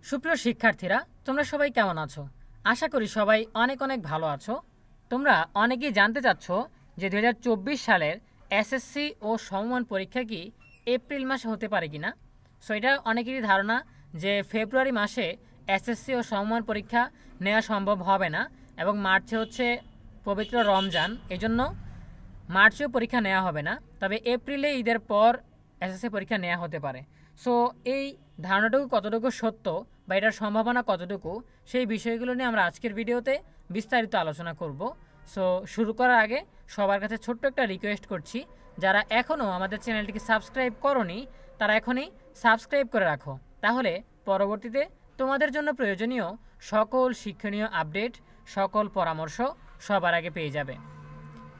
সুপ্রিয় শিক্ষার্থীরা, তোমরা সবাই কেমন আছো? আশা করি সবাই অনেক অনেক ভালো আছো। তোমরা অনেকেই জানতে চাচ্ছ যে 2024 সালের এসএসসি ও সমমান পরীক্ষা কি এপ্রিল মাসে হতে পারে কিনা। সো এটা অনেকেরই ধারণা যে ফেব্রুয়ারি মাসে এসএসসি ও সমমান পরীক্ষা নেওয়া সম্ভব হবে না, এবং মার্চে হচ্ছে পবিত্র রমজান, এজন্য মার্চেও পরীক্ষা নেওয়া হবে না। তবে এপ্রিলে ঈদের পর এসএসসি পরীক্ষা নেওয়া হতে পারে। সো এই ধারণাটুকু কতটুকু সত্য বা এটার সম্ভাবনা কতটুকু, সেই বিষয়গুলো নিয়ে আমরা আজকের ভিডিওতে বিস্তারিত আলোচনা করব। সো শুরু করার আগে সবার কাছে ছোট্ট একটা রিকোয়েস্ট করছি, যারা এখনও আমাদের চ্যানেলটিকে সাবস্ক্রাইব করোনি তারা এখনই সাবস্ক্রাইব করে রাখো, তাহলে পরবর্তীতে তোমাদের জন্য প্রয়োজনীয় সকল শিক্ষণীয় আপডেট, সকল পরামর্শ সবার আগে পেয়ে যাবে।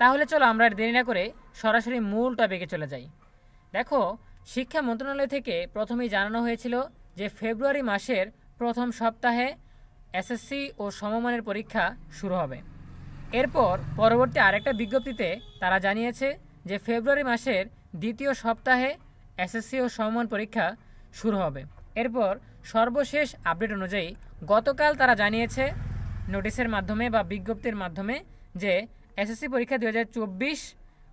তাহলে চলো আমরা দেরি না করে সরাসরি মূল টপিকে চলে যাই। দেখো, শিক্ষা মন্ত্রণালয় থেকে প্রথমেই জানানো হয়েছিল যে ফেব্রুয়ারি মাসের প্রথম সপ্তাহে এসএসসি ও সমমানের পরীক্ষা শুরু হবে। এরপর পরবর্তী আরেকটা বিজ্ঞপ্তিতে তারা জানিয়েছে যে ফেব্রুয়ারি মাসের দ্বিতীয় সপ্তাহে এসএসসি ও সমমান পরীক্ষা শুরু হবে। এরপর সর্বশেষ আপডেট অনুযায়ী গতকাল তারা জানিয়েছে নোটিশের মাধ্যমে বা বিজ্ঞপ্তির মাধ্যমে যে এসএসসি পরীক্ষা 2024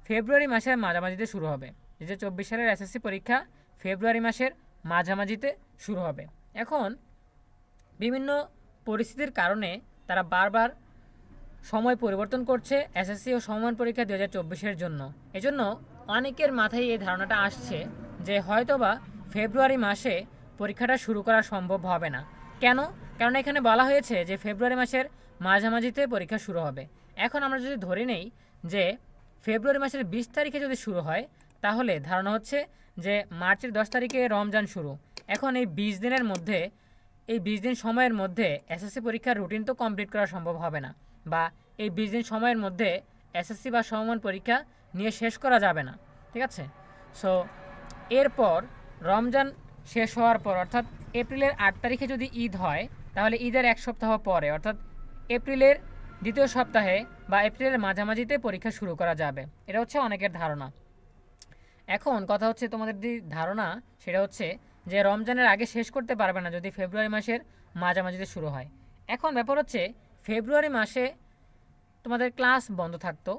ফেব্রুয়ারি মাসের মাঝামাঝিতে শুরু হবে। 2024 সালের এসএসসি পরীক্ষা ফেব্রুয়ারি মাসের মাঝামাঝিতে শুরু হবে। এখন বিভিন্ন পরিস্থিতির কারণে তারা বারবার সময় পরিবর্তন করছে এসএসসি ও সমমান পরীক্ষা 2024-এর জন্য। এজন্য অনেকের মাথায় এই ধারণাটা আসছে যে হয়তোবা ফেব্রুয়ারি মাসে পরীক্ষাটা শুরু করা সম্ভব হবে না। কেন? কারণ এখানে বলা হয়েছে যে ফেব্রুয়ারি মাসের মাঝামাঝিতে পরীক্ষা শুরু হবে। এখন আমরা যদি ধরে নেই যে ফেব্রুয়ারি মাসের 20 তারিখে যদি শুরু হয়, তাহলে ধারণা হচ্ছে যে মার্চের 10 তারিখে রমজান শুরু। এখন এই 20 দিনের মধ্যে, এই 20 দিন সময়ের মধ্যে এসএসসি পরীক্ষার রুটিন তো কমপ্লিট করা সম্ভব হবে না, বা এই 20 দিন সময়ের মধ্যে এসএসসি বা সমমান পরীক্ষা নিয়ে শেষ করা যাবে না। ঠিক আছে? সো এরপর রমজান শেষ হওয়ার পর, অর্থাৎ এপ্রিলের 8 তারিখে যদি ঈদ হয়, তাহলে ঈদের এক সপ্তাহ পরে, অর্থাৎ এপ্রিলের দ্বিতীয় সপ্তাহে বা এপ্রিলের মাঝামাঝিতে পরীক্ষা শুরু করা যাবে। এটা হচ্ছে অনেকের ধারণা। এখন কথা হচ্ছে, তোমাদের যে ধারণা সেটা হচ্ছে যে রমজানের আগে শেষ করতে পারবে না যদি ফেব্রুয়ারি মাসের মাঝামাঝিতে শুরু হয়। এখন ব্যাপার হচ্ছে, ফেব্রুয়ারি মাসে তোমাদের ক্লাস বন্ধ থাকতো,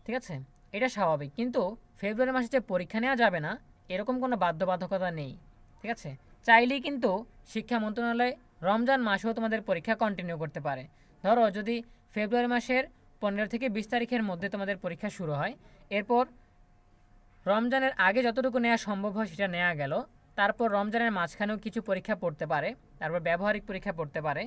ঠিক আছে, এটা স্বাভাবিক, কিন্তু ফেব্রুয়ারি মাসে যে পরীক্ষা নেওয়া যাবে না এরকম কোনো বাধ্যবাধকতা নেই। ঠিক আছে? চাইলেই কিন্তু শিক্ষা মন্ত্রণালয় রমজান মাসেও তোমাদের পরীক্ষা কন্টিনিউ করতে পারে। ধরো যদি ফেব্রুয়ারি মাসের 15 থেকে 20 তারিখের মধ্যে তোমাদের পরীক্ষা শুরু হয়, এরপর রমজানের আগে যতটুকু নেওয়া সম্ভব হয় সেটা নেওয়া গেল, তারপর রমজানের মাঝখানেও কিছু পরীক্ষা পড়তে পারে, তারপর ব্যবহারিক পরীক্ষা পড়তে পারে,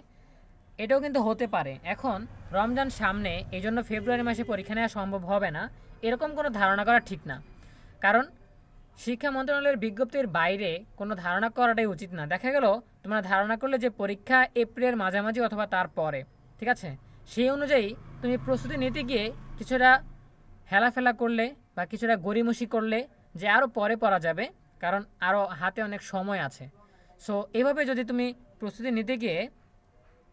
এটাও কিন্তু হতে পারে। এখন রমজান সামনে, এই জন্য ফেব্রুয়ারি মাসে পরীক্ষা নেওয়া সম্ভব হবে না এরকম কোনো ধারণা করা ঠিক না। কারণ শিক্ষা মন্ত্রণালয়ের বিজ্ঞপ্তির বাইরে কোনো ধারণা করাটাই উচিত না। দেখা গেল তোমরা ধারণা করলে যে পরীক্ষা এপ্রিলের মাঝামাঝি অথবা তার পরে, ঠিক আছে, সেই অনুযায়ী তুমি প্রস্তুতি নিতে গিয়ে কিছুটা হেলাফেলা করলে বা কিছুটা গড়িমসি করলে যে আরও পরে পড়া যাবে, কারণ আরও হাতে অনেক সময় আছে। সো এভাবে যদি তুমি প্রস্তুতি নিতে গিয়ে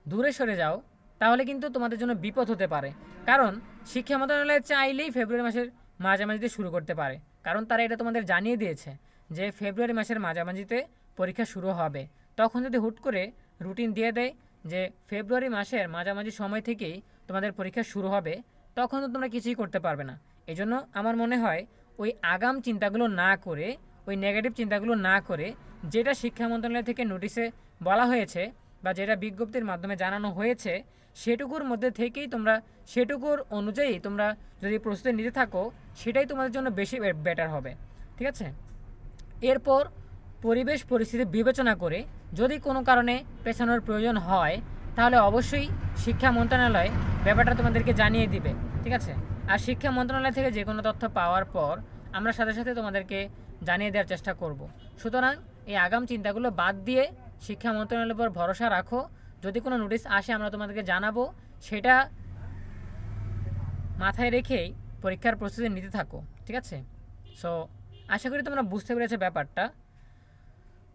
দূরে সরে যাও, তাহলে কিন্তু তোমাদের জন্য বিপদ হতে পারে। কারণ শিক্ষা মন্ত্রণালয় চাইলেই ফেব্রুয়ারি মাসের মাঝামাঝিতে শুরু করতে পারে, কারণ তারা এটা তোমাদের জানিয়ে দিয়েছে যে ফেব্রুয়ারি মাসের মাঝামাঝিতে পরীক্ষা শুরু হবে। তখন যদি হুট করে রুটিন দিয়ে দেয় যে ফেব্রুয়ারি মাসের মাঝামাঝি সময় থেকেই তোমাদের পরীক্ষা শুরু হবে, তখন তো তোমরা কিছুই করতে পারবে না। এই জন্য আমার মনে হয় ওই আগাম চিন্তাগুলো না করে, ওই নেগেটিভ চিন্তাগুলো না করে, যেটা শিক্ষা মন্ত্রণালয় থেকে নোটিশে বলা হয়েছে বা যেটা বিজ্ঞপ্তির মাধ্যমে জানানো হয়েছে, সেটুকুর মধ্যে থেকেই তোমরা, সেটুকুর অনুযায়ী তোমরা যদি প্রস্তুতি নিতে থাকো, সেটাই তোমাদের জন্য বেশি বেটার হবে। ঠিক আছে? এরপর পরিবেশ পরিস্থিতি বিবেচনা করে যদি কোনো কারণে পেছানোর প্রয়োজন হয়, তাহলে অবশ্যই শিক্ষা মন্ত্রণালয় ব্যাপারটা তোমাদেরকে জানিয়ে দিবে। ঠিক আছে? আর শিক্ষা মন্ত্রণালয় থেকে যে কোনো তথ্য পাওয়ার পর আমরা সাথে সাথে তোমাদেরকে জানিয়ে দেওয়ার চেষ্টা করব। সুতরাং এই আগাম চিন্তাগুলো বাদ দিয়ে শিক্ষা মন্ত্রণালয়ের উপর ভরসা রাখো। যদি কোনো নোটিশ আসে আমরা তোমাদেরকে জানাবো, সেটা মাথায় রেখেই পরীক্ষার প্রস্তুতি নিতে থাকো। ঠিক আছে? সো আশা করি তোমরা বুঝতে পেরেছো ব্যাপারটা।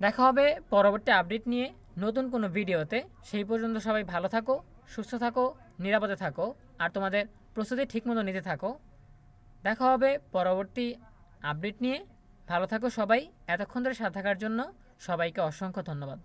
দেখা হবে পরবর্তী আপডেট নিয়ে নতুন কোনো ভিডিওতে। সেই পর্যন্ত সবাই ভালো থাকো, সুস্থ থাকো, নিরাপদে থাকো, আর তোমাদের প্রস্তুতি ঠিকমতো নিতে থাকো। দেখা হবে পরবর্তী আপডেট নিয়ে। ভালো থাকো সবাই। এতক্ষণ ধরে সাথে থাকার জন্য সবাইকে অসংখ্য ধন্যবাদ।